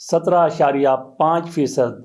17.5%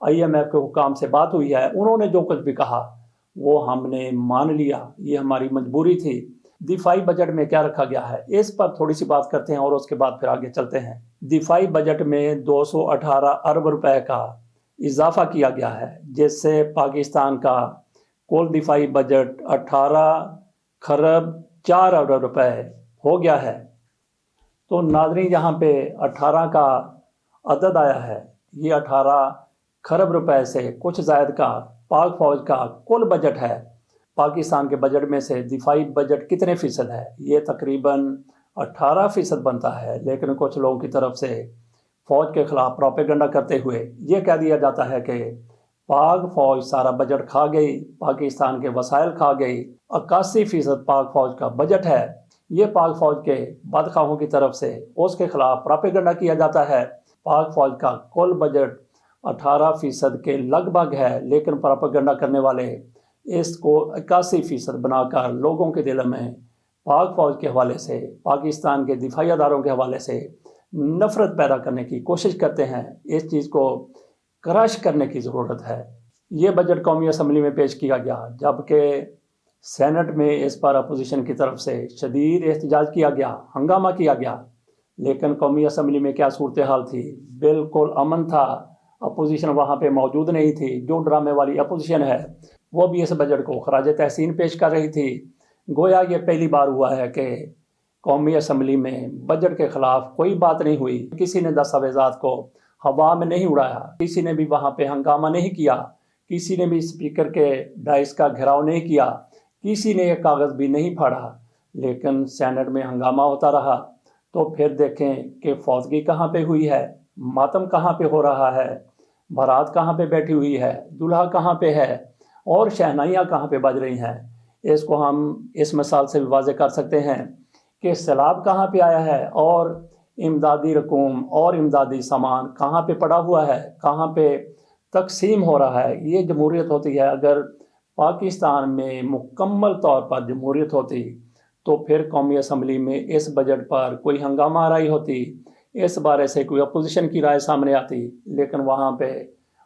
IMF کے حکام سے بات ہوئی ہے، انہوں نے جو کچھ بھی کہا وہ ہم نے مان لیا، یہ ہماری مجبوری تھی۔ دفاعی بجٹ میں کیا رکھا گیا ہے اس پر تھوڑی سی بات کرتے ہیں اور اس کے بعد پھر آگے چلتے ہیں۔ دفاعی بجٹ میں 218 ارب روپے کا اضافہ کیا گیا ہے، جس سے پاکستان کا کل دفاعی بجٹ 18 خرب 4 ارب روپے ہو گیا ہے۔ تو ناظرین، یہاں پہ 18 کا عدد آیا ہے، یہ 18 خرب روپے سے کچھ زائد کا پاک فوج کا کل بجٹ ہے۔ پاکستان کے بجٹ میں سے دفاعی بجٹ کتنے فیصد ہے؟ یہ تقریباً 18% بنتا ہے، لیکن کچھ لوگوں کی طرف سے فوج کے خلاف پروپیگنڈا کرتے ہوئے یہ کہہ دیا جاتا ہے کہ پاک فوج سارا بجٹ کھا گئی، پاکستان کے وسائل کھا گئی، 81% پاک فوج کا بجٹ ہے۔ یہ پاک فوج کے بدخواہوں کی طرف سے اس کے خلاف پروپیگنڈا کیا جاتا ہے۔ پاک فوج کا کل بجٹ 18% کے لگ بھگ ہے، لیکن پروپیگنڈا کرنے والے اس کو 81% بنا کر لوگوں کے دل میں پاک فوج کے حوالے سے، پاکستان کے دفاعی اداروں کے حوالے سے نفرت پیدا کرنے کی کوشش کرتے ہیں۔ اس چیز کو کرش کرنے کی ضرورت ہے۔ یہ بجٹ قومی اسمبلی میں پیش کیا گیا، جبکہ سینٹ میں اس پر اپوزیشن کی طرف سے شدید احتجاج کیا گیا، ہنگامہ کیا گیا، لیکن قومی اسمبلی میں کیا صورتحال تھی؟ بالکل امن تھا، اپوزیشن وہاں پہ موجود نہیں تھی۔ جو ڈرامے والی اپوزیشن ہے وہ بھی اس بجٹ کو خراج تحسین پیش کر رہی تھی۔ گویا یہ پہلی بار ہوا ہے کہ قومی اسمبلی میں بجٹ کے خلاف کوئی بات نہیں ہوئی، کسی نے دستاویزات کو ہوا میں نہیں اڑایا، کسی نے بھی وہاں پہ ہنگامہ نہیں کیا، کسی نے بھی اسپیکر کے ڈائس کا گھیراؤ نہیں کیا، کسی نے یہ کاغذ بھی نہیں پھاڑا، لیکن سینٹ میں ہنگامہ ہوتا رہا۔ تو پھر دیکھیں کہ فوتگی کہاں پہ ہوئی ہے، ماتم کہاں پہ ہو رہا ہے، بارات کہاں پہ بیٹھی ہوئی ہے، دلہا کہاں پہ ہے، اور شہنائیاں کہاں پہ بج رہی ہیں۔ اس کو ہم اس مثال سے بھی واضح کر سکتے ہیں کہ سیلاب کہاں پہ آیا ہے، اور امدادی رقوم اور امدادی سامان کہاں پہ پڑا ہوا ہے، کہاں پہ تقسیم ہو رہا ہے۔ یہ جمہوریت ہوتی ہے۔ اگر پاکستان میں مکمل طور پر جمہوریت ہوتی تو پھر قومی اسمبلی میں اس بجٹ پر کوئی ہنگامہ آرائی ہوتی، اس بارے سے کوئی اپوزیشن کی رائے سامنے آتی، لیکن وہاں پہ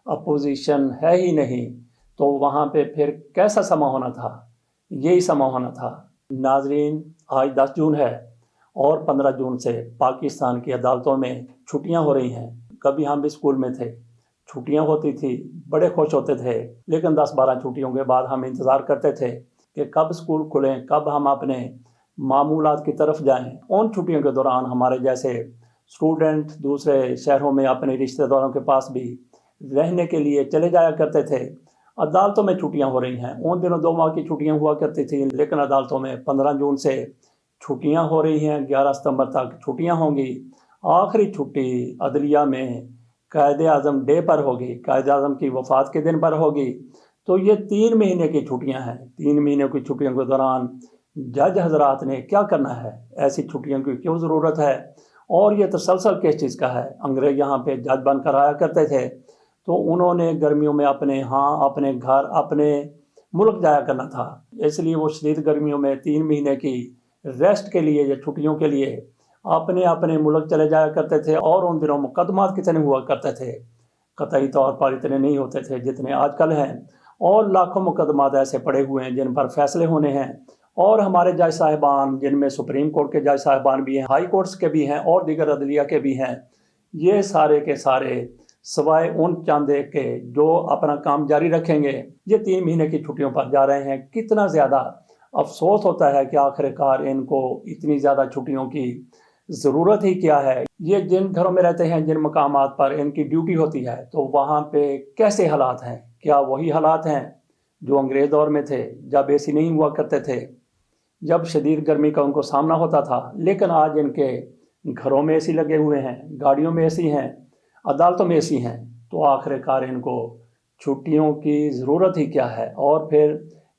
اپوزیشن ہے ہی نہیں، تو وہاں پہ پھر کیسا سما ہونا تھا؟ یہی سما ہونا تھا۔ ناظرین، آج 10 جون ہے اور 15 جون سے پاکستان کی عدالتوں میں چھٹیاں ہو رہی ہیں۔ کبھی ہم بھی اسکول میں تھے، چھٹیاں ہوتی تھی، بڑے خوش ہوتے تھے، لیکن 10-12 چھٹیوں کے بعد ہم انتظار کرتے تھے کہ کب اسکول کھلیں، کب ہم اپنے معمولات کی طرف جائیں۔ ان چھٹیوں کے دوران ہمارے جیسے اسٹوڈنٹ دوسرے شہروں میں اپنے رشتہ داروں کے پاس بھی رہنے کے لیے چلے جایا کرتے تھے۔ عدالتوں میں چھٹیاں ہو رہی ہیں، ان دنوں 2 ماہ کی چھٹیاں ہوا کرتی تھیں، لیکن عدالتوں میں 15 جون سے چھٹیاں ہو رہی ہیں، 11 ستمبر تک چھٹیاں ہوں گی۔ آخری چھٹی عدلیہ میں قائد اعظم ڈے پر ہوگی، قائد اعظم کی وفات کے دن پر ہوگی۔ تو یہ 3 مہینے کی چھٹیاں ہیں۔ 3 مہینے کی چھٹیوں کے دوران جج حضرات نے کیا کرنا ہے؟ ایسی چھٹیوں کی کیوں ضرورت ہے؟ اور یہ تسلسل کس چیز کا ہے؟ انگریز یہاں پہ جج بن کر آیا کرتے تھے، تو انہوں نے گرمیوں میں اپنے گھر اپنے ملک جایا کرنا تھا، اس لیے وہ شدید گرمیوں میں 3 مہینے کی ریسٹ کے لیے یا چھٹیوں کے لیے اپنے ملک چلے جایا کرتے تھے۔ اور ان دنوں مقدمات کتنے ہوا کرتے تھے؟ قطعی طور پر اتنے نہیں ہوتے تھے جتنے آج کل ہیں، اور لاکھوں مقدمات ایسے پڑے ہوئے ہیں جن پر فیصلے ہونے ہیں۔ اور ہمارے جج صاحبان، جن میں سپریم کورٹ کے جج صاحبان بھی ہیں، ہائی کورٹس کے بھی ہیں، اور دیگر عدلیہ کے بھی ہیں، یہ سارے کے سارے سوائے ان چند کے جو اپنا کام جاری رکھیں گے، یہ 3 مہینے کی چھٹیوں پر جا رہے ہیں۔ کتنا زیادہ افسوس ہوتا ہے کہ آخر کار ان کو اتنی زیادہ چھٹیوں کی ضرورت ہی کیا ہے۔ یہ جن گھروں میں رہتے ہیں، جن مقامات پر ان کی ڈیوٹی ہوتی ہے، تو وہاں پہ کیسے حالات ہیں؟ کیا وہی حالات ہیں جو انگریز دور میں تھے، جب اے سی نہیں ہوا کرتے تھے، جب شدید گرمی کا ان کو سامنا ہوتا تھا؟ لیکن آج ان کے گھروں میں اے سی لگے ہوئے ہیں، گاڑیوں میں اے سی ہیں، عدالتوں میں اے سی ہیں، تو آخر کار ان کو چھٹیوں کی ضرورت ہی کیا ہے؟ اور پھر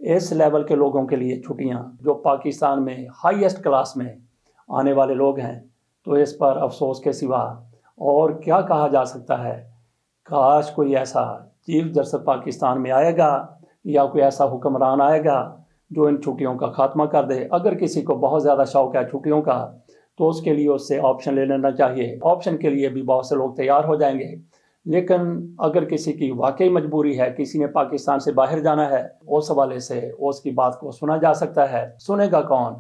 اس لیول کے لوگوں کے لیے چھٹیاں جو پاکستان میں ہائیسٹ کلاس میں آنے والے لوگ ہیں، تو اس پر افسوس کے سوا اور کیا کہا جا سکتا ہے؟ کاش کوئی ایسا چیف جسٹس پاکستان میں آئے گا یا کوئی ایسا حکمران آئے گا جو ان چھٹیوں کا خاتمہ کر دے۔ اگر کسی کو بہت زیادہ شوق ہے چھٹیوں کا، تو اس کے لیے اس سے آپشن لے لینا چاہیے۔ آپشن کے لیے بھی بہت سے لوگ تیار ہو جائیں گے، لیکن اگر کسی کی واقعی مجبوری ہے، کسی نے پاکستان سے باہر جانا ہے، اس حوالے سے اس کی بات کو سنا جا سکتا ہے۔ سنے گا کون؟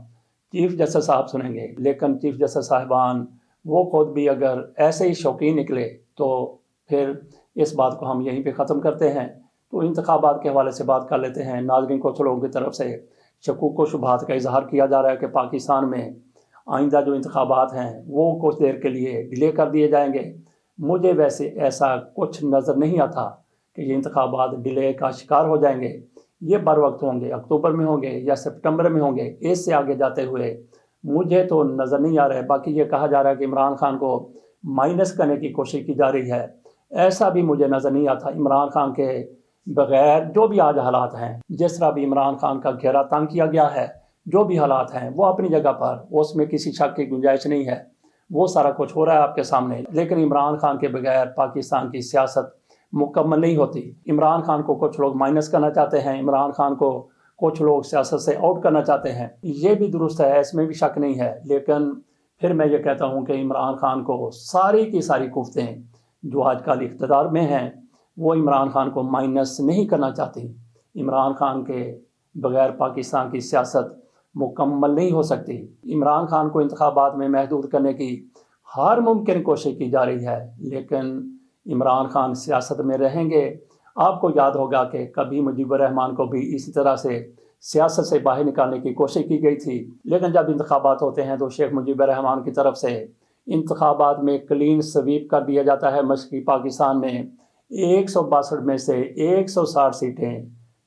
چیف جسٹس صاحب سنیں گے، لیکن چیف جسٹس صاحبان وہ خود بھی اگر ایسے ہی شوقین نکلے تو پھر اس بات کو ہم یہیں پہ ختم کرتے ہیں۔ تو انتخابات کے حوالے سے بات کر لیتے ہیں۔ ناظرین کو لوگوں کی طرف سے شکوک و شبہات کا اظہار کیا جا رہا ہے کہ پاکستان میں آئندہ جو انتخابات ہیں وہ کچھ دیر کے لیے ڈیلے کر دیے جائیں گے۔ مجھے ویسے ایسا کچھ نظر نہیں آتا کہ یہ انتخابات ڈیلے کا شکار ہو جائیں گے۔ یہ بر وقت ہوں گے، اکتوبر میں ہوں گے یا سپٹمبر میں ہوں گے۔ اس سے آگے جاتے ہوئے مجھے تو نظر نہیں آ رہا ہے۔ باقی یہ کہا جا رہا ہے کہ عمران خان کو مائنس کرنے کی کوشش کی جا رہی ہے، ایسا بھی مجھے نظر نہیں آتا۔ عمران خان کے بغیر جو بھی آج حالات ہیں، جس طرح بھی عمران خان کا گھیرا تنگ کیا گیا ہے، جو بھی حالات ہیں وہ اپنی جگہ پر، اس میں کسی شک کی گنجائش نہیں ہے۔ وہ سارا کچھ ہو رہا ہے آپ کے سامنے، لیکن عمران خان کے بغیر پاکستان کی سیاست مکمل نہیں ہوتی۔ عمران خان کو کچھ لوگ مائنس کرنا چاہتے ہیں، عمران خان کو کچھ لوگ سیاست سے آؤٹ کرنا چاہتے ہیں، یہ بھی درست ہے، اس میں بھی شک نہیں ہے۔ لیکن پھر میں یہ کہتا ہوں کہ عمران خان کو ساری کی ساری قوتیں جو آج کل اقتدار میں ہیں وہ عمران خان کو مائنس نہیں کرنا چاہتی۔ عمران خان کے بغیر پاکستان کی سیاست مکمل نہیں ہو سکتی۔ عمران خان کو انتخابات میں محدود کرنے کی ہر ممکن کوشش کی جا رہی ہے، لیکن عمران خان سیاست میں رہیں گے۔ آپ کو یاد ہوگا کہ کبھی مجیب الرحمان کو بھی اسی طرح سے سیاست سے باہر نکالنے کی کوشش کی گئی تھی، لیکن جب انتخابات ہوتے ہیں تو شیخ مجیب الرحمان کی طرف سے انتخابات میں کلین سویپ کر دیا جاتا ہے۔ مشرقی پاکستان میں 162 میں سے 160 سیٹیں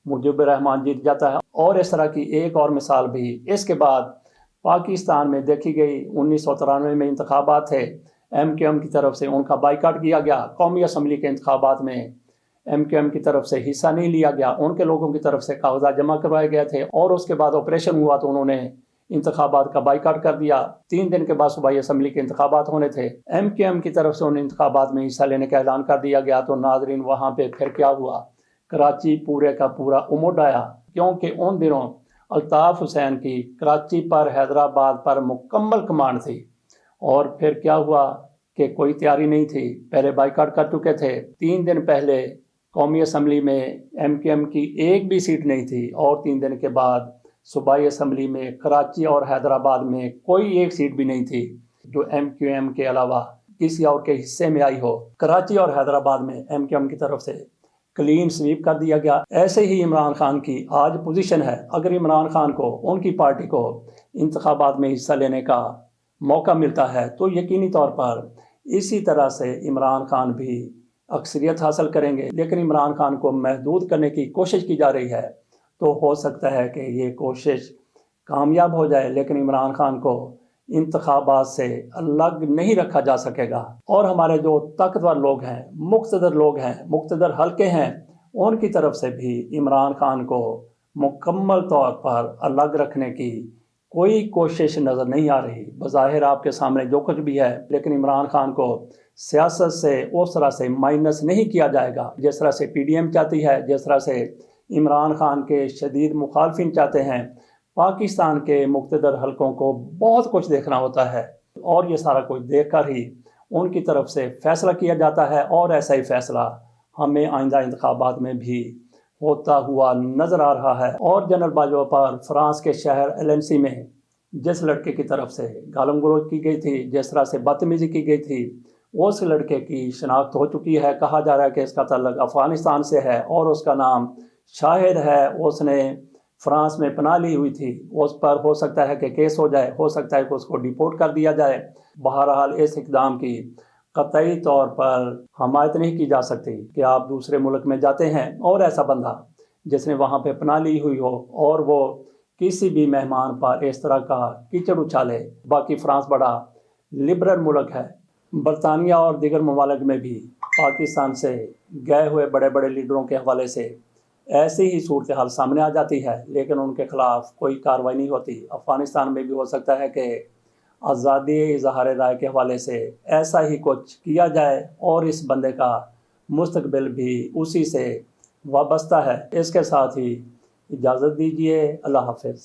مجیب الرحمان جیت جاتا ہے۔ اور اس طرح کی ایک اور مثال بھی اس کے بعد پاکستان میں دیکھی گئی۔ 1993 میں انتخابات تھے، ایم کیو ایم کی طرف سے ان کا بائیکاٹ کیا گیا۔ قومی اسمبلی کے انتخابات میں ایم کیو ایم کی طرف سے حصہ نہیں لیا گیا، ان کے لوگوں کی طرف سے کاغذات جمع کروائے گئے تھے، اور اس کے بعد آپریشن ہوا تو انہوں نے انتخابات کا بائیکاٹ کر دیا۔ 3 دن کے بعد صوبائی اسمبلی کے انتخابات ہونے تھے، ایم کیو ایم کی طرف سے ان انتخابات میں حصہ لینے کا اعلان کر دیا گیا۔ تو ناظرین وہاں پہ پھر کیا ہوا؟ کراچی پورے کا پورا اموڈ آیا، کیونکہ ان دنوں الطاف حسین کی کراچی پر، حیدرآباد پر مکمل کمانڈ تھی۔ اور پھر کیا ہوا کہ کوئی تیاری نہیں تھی، پہلے بائیکاٹ کر چکے تھے۔ 3 دن پہلے قومی اسمبلی میں ایم کیو ایم کی ایک بھی سیٹ نہیں تھی، اور 3 دن کے بعد صوبائی اسمبلی میں کراچی اور حیدرآباد میں کوئی ایک سیٹ بھی نہیں تھی جو ایم کیو ایم کے علاوہ کسی اور کے حصے میں آئی ہو۔ کراچی اور حیدرآباد میں ایم کیو ایم کی طرف سے کلین سویپ کر دیا گیا۔ ایسے ہی عمران خان کی آج پوزیشن ہے۔ اگر عمران خان کو، ان کی پارٹی کو انتخابات میں حصہ لینے کا موقع ملتا ہے تو یقینی طور پر اسی طرح سے عمران خان بھی اکثریت حاصل کریں گے۔ لیکن عمران خان کو محدود کرنے کی کوشش کی جا رہی ہے، تو ہو سکتا ہے کہ یہ کوشش کامیاب ہو جائے، لیکن عمران خان کو انتخابات سے الگ نہیں رکھا جا سکے گا۔ اور ہمارے جو طاقتور لوگ ہیں، مقتدر لوگ ہیں، مقتدر حلقے ہیں، ان کی طرف سے بھی عمران خان کو مکمل طور پر الگ رکھنے کی کوئی کوشش نظر نہیں آ رہی۔ بظاہر آپ کے سامنے جو کچھ بھی ہے، لیکن عمران خان کو سیاست سے اس طرح سے مائنس نہیں کیا جائے گا جس طرح سے پی ڈی ایم چاہتی ہے، جس طرح سے عمران خان کے شدید مخالفین چاہتے ہیں۔ پاکستان کے مقتدر حلقوں کو بہت کچھ دیکھنا ہوتا ہے، اور یہ سارا کچھ دیکھ کر ہی ان کی طرف سے فیصلہ کیا جاتا ہے، اور ایسا ہی فیصلہ ہمیں آئندہ انتخابات میں بھی ہوتا ہوا نظر آ رہا ہے۔ اور جنرل باجوہ پر فرانس کے شہر ایلنسی میں جس لڑکے کی طرف سے گالم گلوچ کی گئی تھی، جس طرح سے بدتمیزی کی گئی تھی، اس لڑکے کی شناخت ہو چکی ہے۔ کہا جا رہا ہے کہ اس کا تعلق افغانستان سے ہے، اور اس کا نام شاہد ہے۔ اس نے فرانس میں پناہ لی ہوئی تھی، اس پر ہو سکتا ہے کہ کیس ہو جائے، ہو سکتا ہے کہ اس کو ڈیپورٹ کر دیا جائے۔ بہرحال اس اقدام کی قطعی طور پر حمایت نہیں کی جا سکتی کہ آپ دوسرے ملک میں جاتے ہیں اور ایسا بندہ جس نے وہاں پہ پناہ لی ہوئی ہو اور وہ کسی بھی مہمان پر اس طرح کا کیچڑ اچھالے۔ باقی فرانس بڑا لبرل ملک ہے۔ برطانیہ اور دیگر ممالک میں بھی پاکستان سے گئے ہوئے بڑے بڑے لیڈروں کے حوالے سے ایسی ہی صورتحال سامنے آ جاتی ہے، لیکن ان کے خلاف کوئی کارروائی نہیں ہوتی۔ افغانستان میں بھی ہو سکتا ہے کہ آزادی اظہار رائے کے حوالے سے ایسا ہی کچھ کیا جائے، اور اس بندے کا مستقبل بھی اسی سے وابستہ ہے۔ اس کے ساتھ ہی اجازت دیجیے، اللہ حافظ۔